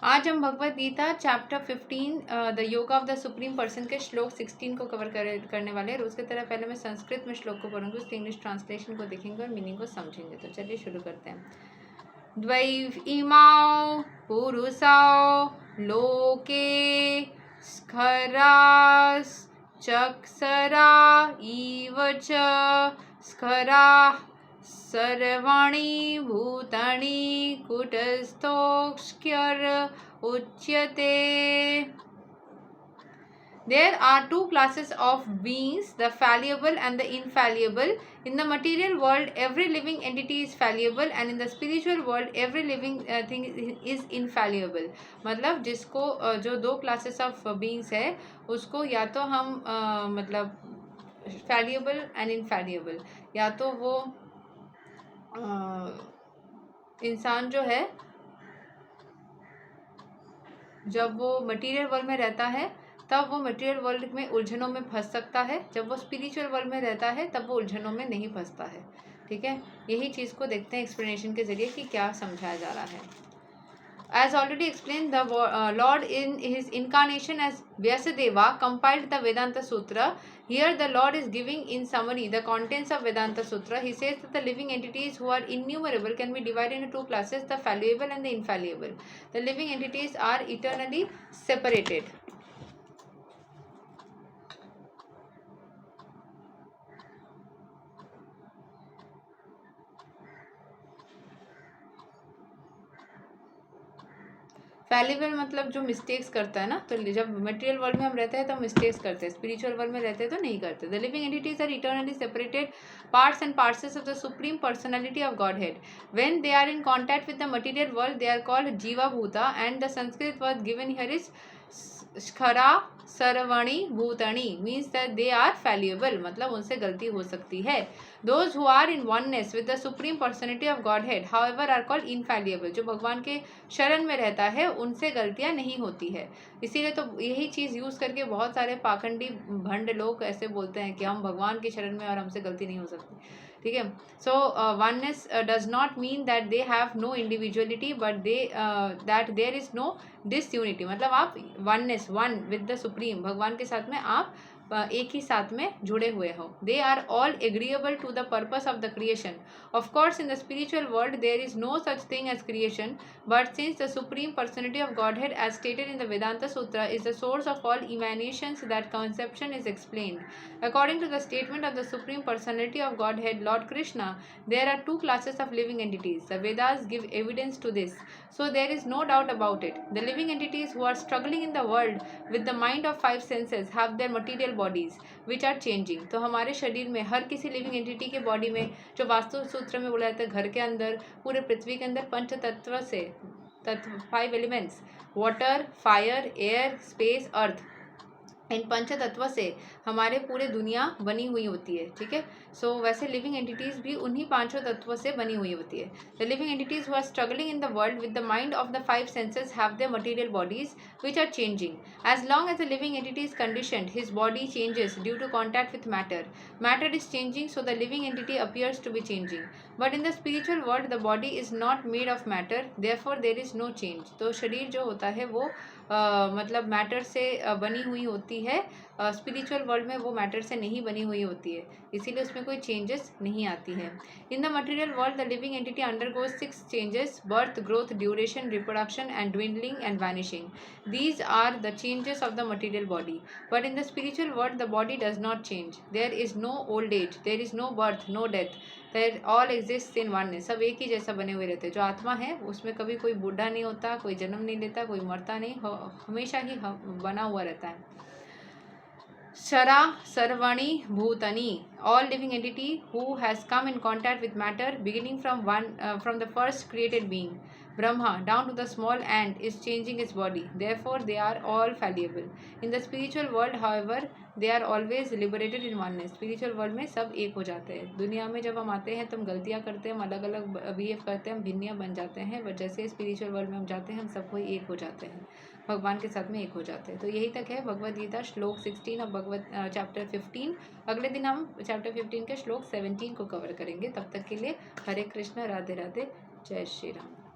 आज हम Bhagavad Gita chapter 15 the yoga of the supreme person के श्लोक 16 को कवर करने वाले हैं। रोज की तरह पहले मैं संस्कृत में श्लोक को पढ़ूंगी, उसके इंग्लिश ट्रांसलेशन को देखेंगे और मीनिंग को समझेंगे। तो चलिए शुरू करते हैं। द्वैव इमाउ पुरुषौ लोके स्खरास चक्षरा इव च स्खराः सर्वाणि भूतानि कूटस्थोऽक्षर उच्यते। There are two classes of beings, the fallible and the infallible. In the material world, every living entity is fallible, and in the spiritual world, every living thing is infallible. मतलब जिसको जो दो classes of beings है, उसको या तो हम मतलब fallible and infallible, या तो वो इंसान जो है जब वो मटेरियल वर्ल्ड में रहता है तब वो मटेरियल वर्ल्ड में उलझनों में फंस सकता है, जब वो स्पिरिचुअल वर्ल्ड में रहता है तब वो उलझनों में नहीं फंसता है। ठीक है, यही चीज़ को देखते हैं एक्सप्लेनेशन के जरिए कि क्या समझाया जा रहा है। As already explained, the Lord in his incarnation as Vyasadeva compiled the Vedanta Sutra. Here the Lord is giving in summary the contents of Vedanta Sutra. He says that the living entities who are innumerable can be divided into two classes, the fallible and the infallible. The living entities are eternally separated. फैलिबल मतलब जो mistakes करता है ना, तो जब material world में हम रहते हैं तो हम मिस्टेक्स करते हैं, स्पिरिचुअल वर्ल्ड में रहते हैं तो नहीं करते। The living entities are eternally separated parts and parcels of the supreme personality of Godhead. When they are in contact with the material world they are called जीवा भूता, and the Sanskrit word given here is स्खरा सर्वणी भूतणी, means that they are fallible, मतलब उनसे गलती हो सकती है। Those who are in oneness with the supreme personality of Godhead however are called इनफैलिएबल। जो भगवान के शरण में रहता है उनसे गलतियां नहीं होती है। इसीलिए तो यही चीज़ यूज़ करके बहुत सारे पाखंडी भंड लोग ऐसे बोलते हैं कि हम भगवान के शरण में और हमसे गलती नहीं हो सकती। ठीक है, so oneness does not mean that they have no individuality, but they that there is no disunity, मतलब आप oneness, one with the supreme, भगवान के साथ में आप एक ही साथ में जुड़े हुए हो। They are all agreeable to the purpose of the creation. Of course in the spiritual world there is no such thing as creation, but since the supreme personality of Godhead as stated in the Vedanta Sutra is the source of all emanations, that conception is explained according to the statement of the supreme personality of Godhead Lord Krishna. There are two classes of living entities, the Vedas give evidence to this, so there is no doubt about it. The living entities who are struggling in the world with the mind of five senses have their material bodies which are changing. तो हमारे शरीर में हर किसी living entity के body में, जो वास्तु सूत्र में बोला जाता है, घर के अंदर, पूरे पृथ्वी के अंदर पंच तत्व से, तत्व, 5 elements, water, fire, air, space, earth, इन पंच तत्व से हमारे पूरे दुनिया बनी हुई होती है। ठीक है, सो वैसे लिविंग एंटिटीज भी उन्हीं पांचों तत्वों से बनी हुई होती है। The living entities who are struggling in the world with the mind of the 5 senses have their material bodies which are changing. As long as the living entity is conditioned his body changes due to contact with matter. Matter is changing, so the living entity appears to be changing, but in the spiritual world the body is not made of matter, therefore there is no change. तो शरीर जो होता है वो मतलब matter से बनी हुई होती है, स्पिरिचुअल वर्ल्ड में वो मैटर से नहीं बनी हुई होती है, इसीलिए उसमें कोई चेंजेस नहीं आती है। In the material world the living entity undergoes 6 changes: birth, growth, duration, reproduction and dwindling and vanishing. These are the changes of the material body. But in the spiritual world the body does not change. There is no old age, there is no birth, no death. There all exists in oneness. सब एक ही जैसा बने हुए रहते हैं। जो आत्मा है उसमें कभी कोई बूढ़ा नहीं होता, कोई जन्म नहीं लेता, कोई मरता नहीं, हमेशा ही बना हुआ रहता है। शरा सर्वणी भूतनी, all living entity who has come in contact with matter, beginning from the first created being Brahma down to the small ant, is changing its body. Therefore they are all fallible. In the spiritual world however they are always liberated in oneness. Spiritual world में सब एक हो जाते हैं। दुनिया में जब हम आते हैं तो हम गलतियाँ करते हैं, हम अलग अलग बिहेव करते हैं, हम भिन्नियाँ बन जाते हैं, बट जैसे स्पिरिचुअल वर्ल्ड में हम जाते हैं हम सब कोई एक हो जाते हैं, भगवान के साथ में एक हो जाते हैं। तो यही तक है भगवद गीता श्लोक 16 और भगवत चैप्टर 15। अगले दिन हम चैप्टर 15 के श्लोक 17 को कवर करेंगे। तब तक के लिए हरे कृष्ण, राधे राधे, जय श्री राम।